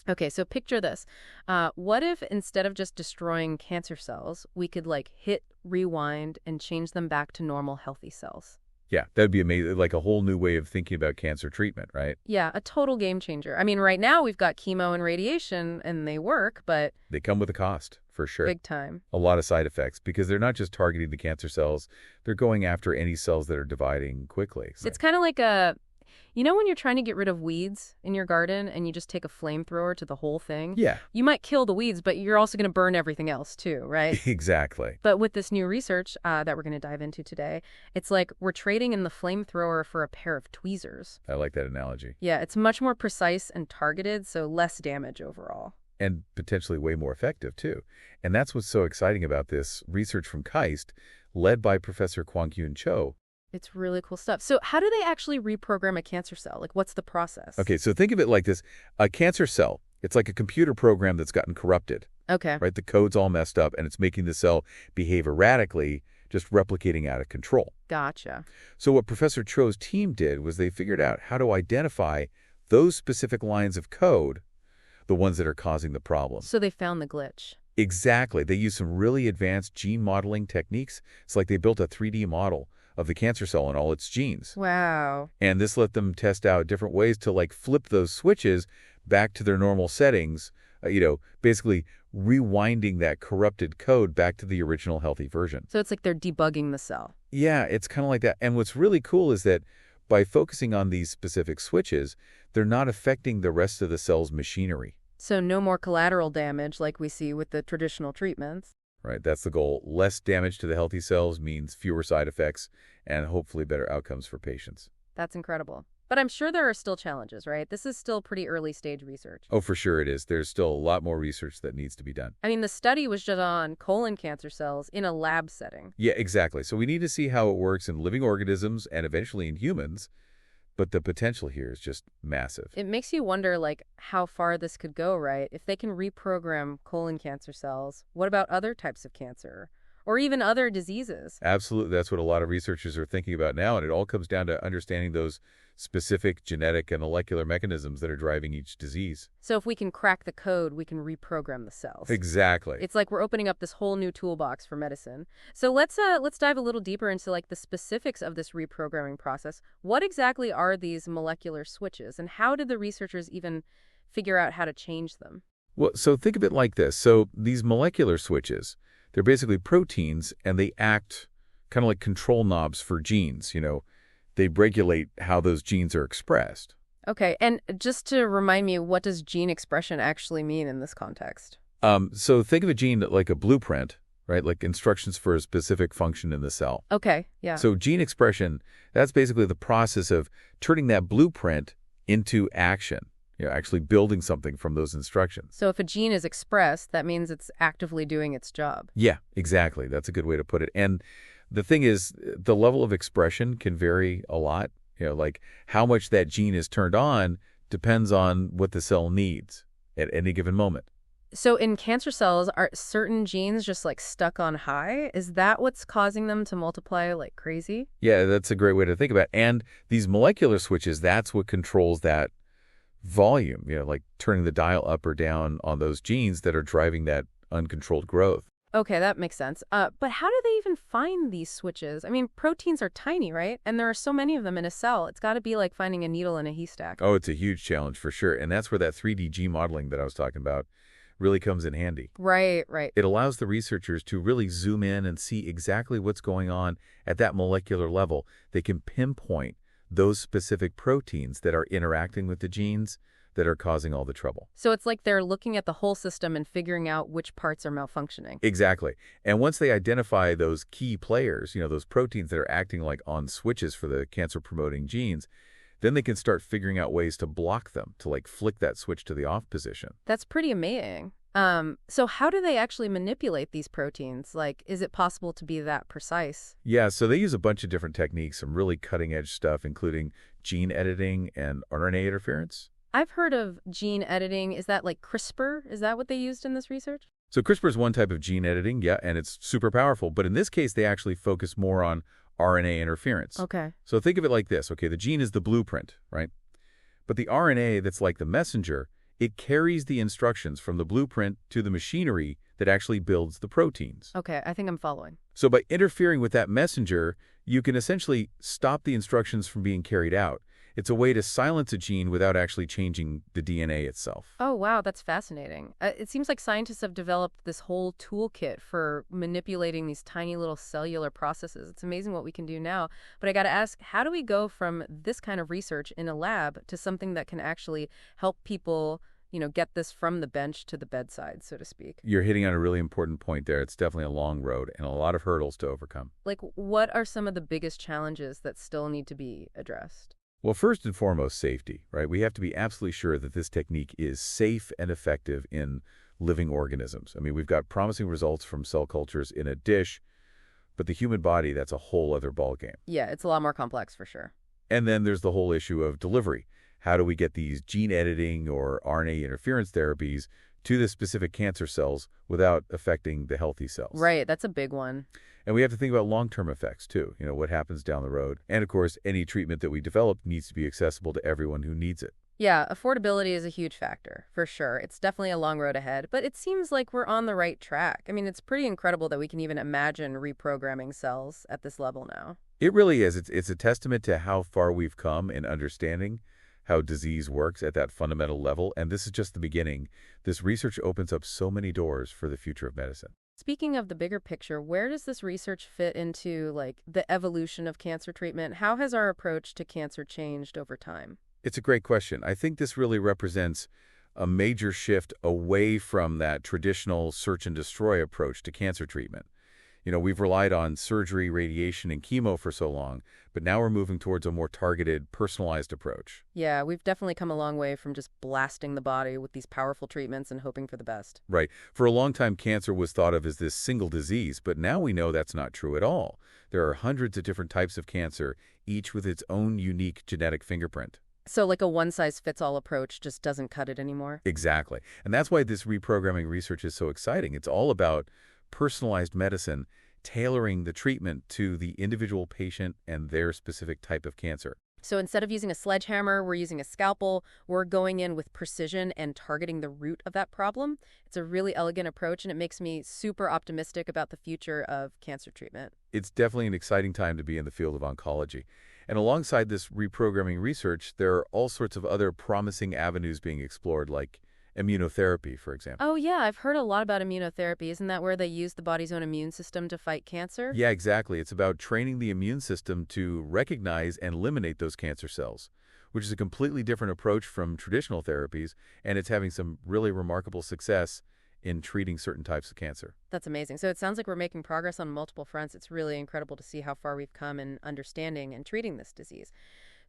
Okay, so picture this. What if instead of just destroying cancer cells, we could like hit rewind and change them back to normal healthy cells? Yeah, that would be amazing, like a whole new way of thinking about cancer treatment, right? Yeah, a total game changer. I mean, right now we've got chemo and radiation and they work, but They come with a cost, for sure. big time. A lot of side effects because they're not just targeting the cancer cells, they're going after any cells that are dividing quickly. It's kind of like when you're trying to get rid of weeds in your garden and you just take a flamethrower to the whole thing? Yeah, You might kill the weeds, but you're also going to burn everything else too, right? exactly. But with this new research that we're going to dive into today, it's like we're trading in the flamethrower for a pair of tweezers. I like that analogy. Yeah, it's much more precise and targeted, so less damage overall. And potentially way more effective, too. And that's what's so exciting about this research from KAIST, led by Professor Kwang-Kyun Cho. It's really cool stuff. So how do they actually reprogram a cancer cell? Like, what's the process? Okay, so think of it like this. A cancer cell, it's like a computer program that's gotten corrupted, Okay. right? The code's all messed up, and it's making the cell behave erratically, just replicating out of control. Gotcha. So what Professor Cho's team did was they figured out how to identify those specific lines of code, the ones that are causing the problem. So they found the glitch. Exactly. They used some really advanced gene modeling techniques. It's like they built a 3D model of the cancer cell and all its genes. Wow. And this let them test out different ways to like flip those switches back to their normal settings, basically rewinding that corrupted code back to the original healthy version. So it's like they're debugging the cell. Yeah, it's kind of like that. And what's really cool is that by focusing on these specific switches, they're not affecting the rest of the cell's machinery. So no more collateral damage like we see with the traditional treatments. Right, that's the goal. Less damage to the healthy cells means fewer side effects and hopefully better outcomes for patients. That's incredible. But I'm sure there are still challenges, right? This is still pretty early stage research. Oh, for sure it is. There's still a lot more research that needs to be done. I mean, the study was just on colon cancer cells in a lab setting. Yeah, exactly. So we need to see how it works in living organisms and eventually in humans. But the potential here is just massive. It makes you wonder, like, how far this could go, right? If they can reprogram colon cancer cells, what about other types of cancer? Or even other diseases? Absolutely. That's what a lot of researchers are thinking about now. And it all comes down to understanding those specific genetic and molecular mechanisms that are driving each disease. So if we can crack the code, we can reprogram the cells. Exactly. It's like we're opening up this whole new toolbox for medicine. So let's dive a little deeper into like the specifics of this reprogramming process. What exactly are these molecular switches, and how did the researchers even figure out how to change them? Well, so think of it like this. So these molecular switches, they're basically proteins, and they act kind of like control knobs for genes. They regulate how those genes are expressed. Okay, and just to remind me, what does gene expression actually mean in this context? So think of a gene like a blueprint, right? Like instructions for a specific function in the cell. Okay, yeah. So gene expression, that's basically the process of turning that blueprint into action, actually building something from those instructions. So if a gene is expressed, that means it's actively doing its job. Yeah, exactly. That's a good way to put it. And the thing is, the level of expression can vary a lot. Like how much that gene is turned on depends on what the cell needs at any given moment. So in cancer cells, are certain genes just like stuck on high? Is that what's causing them to multiply like crazy? Yeah, that's a great way to think about it. And these molecular switches, that's what controls that volume, like turning the dial up or down on those genes that are driving that uncontrolled growth. Okay, that makes sense. But how do they even find these switches? I mean, proteins are tiny, right? And there are so many of them in a cell. It's got to be like finding a needle in a haystack. Oh, it's a huge challenge for sure. And that's where that 3D gene modeling that I was talking about really comes in handy. Right, right. It allows the researchers to really zoom in and see exactly what's going on at that molecular level. They can pinpoint those specific proteins that are interacting with the genes that are causing all the trouble. So it's like they're looking at the whole system and figuring out which parts are malfunctioning. Exactly. And once they identify those key players, those proteins that are acting like on switches for the cancer-promoting genes, then they can start figuring out ways to block them, to like flick that switch to the off position. That's pretty amazing. So how do they actually manipulate these proteins? Like, is it possible to be that precise? Yeah, so they use a bunch of different techniques, some really cutting-edge stuff, including gene editing and RNA interference. I've heard of gene editing. Is that like CRISPR? Is that what they used in this research? So CRISPR is one type of gene editing, yeah, and it's super powerful. But in this case, they actually focus more on RNA interference. Okay. So think of it like this. Okay, the gene is the blueprint, right? But the RNA that's like the messenger It carries the instructions from the blueprint to the machinery that actually builds the proteins. Okay, I think I'm following. So by interfering with that messenger, you can essentially stop the instructions from being carried out. It's a way to silence a gene without actually changing the DNA itself. Oh, wow, that's fascinating. It seems like scientists have developed this whole toolkit for manipulating these tiny little cellular processes. It's amazing what we can do now. But I got to ask, how do we go from this kind of research in a lab to something that can actually help people, get this from the bench to the bedside, so to speak? You're hitting on a really important point there. It's definitely a long road and a lot of hurdles to overcome. Like, what are some of the biggest challenges that still need to be addressed? Well, first and foremost, safety, right? We have to be absolutely sure that this technique is safe and effective in living organisms. I mean, we've got promising results from cell cultures in a dish, but the human body, that's a whole other ballgame. Yeah, it's a lot more complex for sure. And then there's the whole issue of delivery. How do we get these gene editing or RNA interference therapies to the specific cancer cells without affecting the healthy cells? Right, that's a big one. And we have to think about long-term effects, too. What happens down the road. And, of course, any treatment that we develop needs to be accessible to everyone who needs it. Yeah, affordability is a huge factor, for sure. It's definitely a long road ahead, but it seems like we're on the right track. I mean, it's pretty incredible that we can even imagine reprogramming cells at this level now. It really is. It's a testament to how far we've come in understanding how disease works at that fundamental level. And this is just the beginning. This research opens up so many doors for the future of medicine. Speaking of the bigger picture, where does this research fit into, the evolution of cancer treatment? How has our approach to cancer changed over time? It's a great question. I think this really represents a major shift away from that traditional search and destroy approach to cancer treatment. We've relied on surgery, radiation, and chemo for so long, but now we're moving towards a more targeted, personalized approach. Yeah, we've definitely come a long way from just blasting the body with these powerful treatments and hoping for the best. Right. For a long time, cancer was thought of as this single disease, but now we know that's not true at all. There are hundreds of different types of cancer, each with its own unique genetic fingerprint. So like a one-size-fits-all approach just doesn't cut it anymore? Exactly. And that's why this reprogramming research is so exciting. It's all about personalized medicine, tailoring the treatment to the individual patient and their specific type of cancer. So instead of using a sledgehammer, we're using a scalpel. We're going in with precision and targeting the root of that problem. It's a really elegant approach, and it makes me super optimistic about the future of cancer treatment. It's definitely an exciting time to be in the field of oncology. And alongside this reprogramming research, there are all sorts of other promising avenues being explored, like immunotherapy, for example. Oh, yeah, I've heard a lot about immunotherapy. Isn't that where they use the body's own immune system to fight cancer? Yeah, exactly. It's about training the immune system to recognize and eliminate those cancer cells, which is a completely different approach from traditional therapies, and it's having some really remarkable success in treating certain types of cancer. That's amazing. So it sounds like we're making progress on multiple fronts. It's really incredible to see how far we've come in understanding and treating this disease.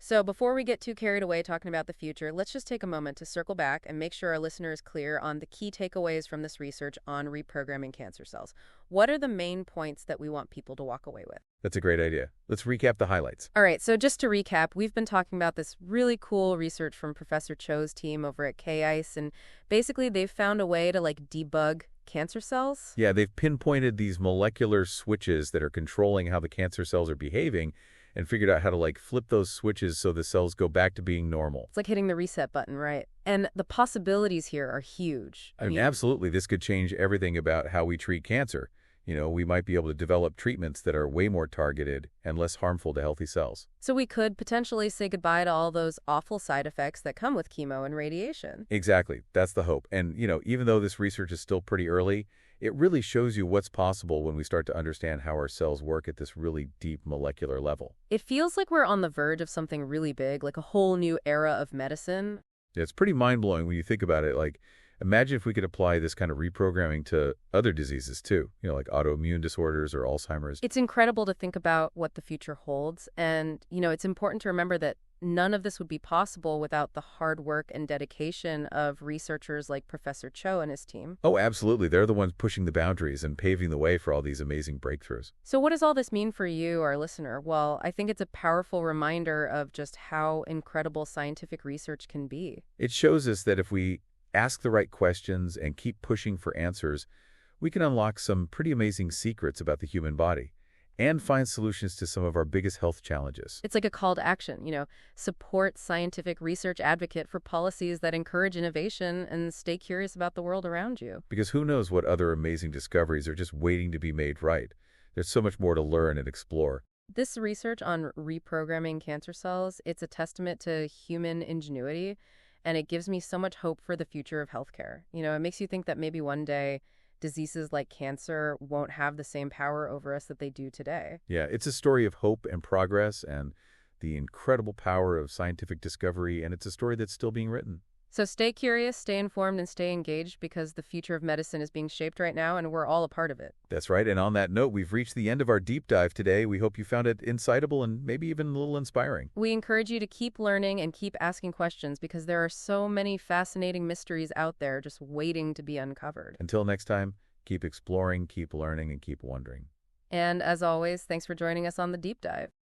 So before we get too carried away talking about the future, let's just take a moment to circle back and make sure our listener is clear on the key takeaways from this research on reprogramming cancer cells. What are the main points that we want people to walk away with? That's a great idea. Let's recap the highlights. All right, so just to recap, we've been talking about this really cool research from Professor Cho's team over at KAIST, and basically they've found a way to debug cancer cells. Yeah, they've pinpointed these molecular switches that are controlling how the cancer cells are behaving and figured out how to flip those switches so the cells go back to being normal. It's like hitting the reset button, right? And the possibilities here are huge. I mean, absolutely. This could change everything about how we treat cancer. We might be able to develop treatments that are way more targeted and less harmful to healthy cells. So we could potentially say goodbye to all those awful side effects that come with chemo and radiation. Exactly. That's the hope. And, even though this research is still pretty early, it really shows you what's possible when we start to understand how our cells work at this really deep molecular level. It feels like we're on the verge of something really big, like a whole new era of medicine. It's pretty mind-blowing when you think about it. Imagine if we could apply this kind of reprogramming to other diseases too, like autoimmune disorders or Alzheimer's. It's incredible to think about what the future holds. And, it's important to remember that none of this would be possible without the hard work and dedication of researchers like Professor Cho and his team. Oh, absolutely. They're the ones pushing the boundaries and paving the way for all these amazing breakthroughs. So what does all this mean for you, our listener? Well, I think it's a powerful reminder of just how incredible scientific research can be. It shows us that if we ask the right questions and keep pushing for answers, we can unlock some pretty amazing secrets about the human body. and find solutions to some of our biggest health challenges. It's like a call to action, support scientific research, advocate for policies that encourage innovation, and stay curious about the world around you. Because who knows what other amazing discoveries are just waiting to be made right. There's so much more to learn and explore. This research on reprogramming cancer cells, it's a testament to human ingenuity, and it gives me so much hope for the future of healthcare. It makes you think that maybe one day diseases like cancer won't have the same power over us that they do today. Yeah, it's a story of hope and progress and the incredible power of scientific discovery, and it's a story that's still being written. So stay curious, stay informed, and stay engaged because the future of medicine is being shaped right now, and we're all a part of it. That's right, and on that note, we've reached the end of our deep dive today. We hope you found it insightful and maybe even a little inspiring. We encourage you to keep learning and keep asking questions because there are so many fascinating mysteries out there just waiting to be uncovered. Until next time, keep exploring, keep learning, and keep wondering. And as always, thanks for joining us on the deep dive.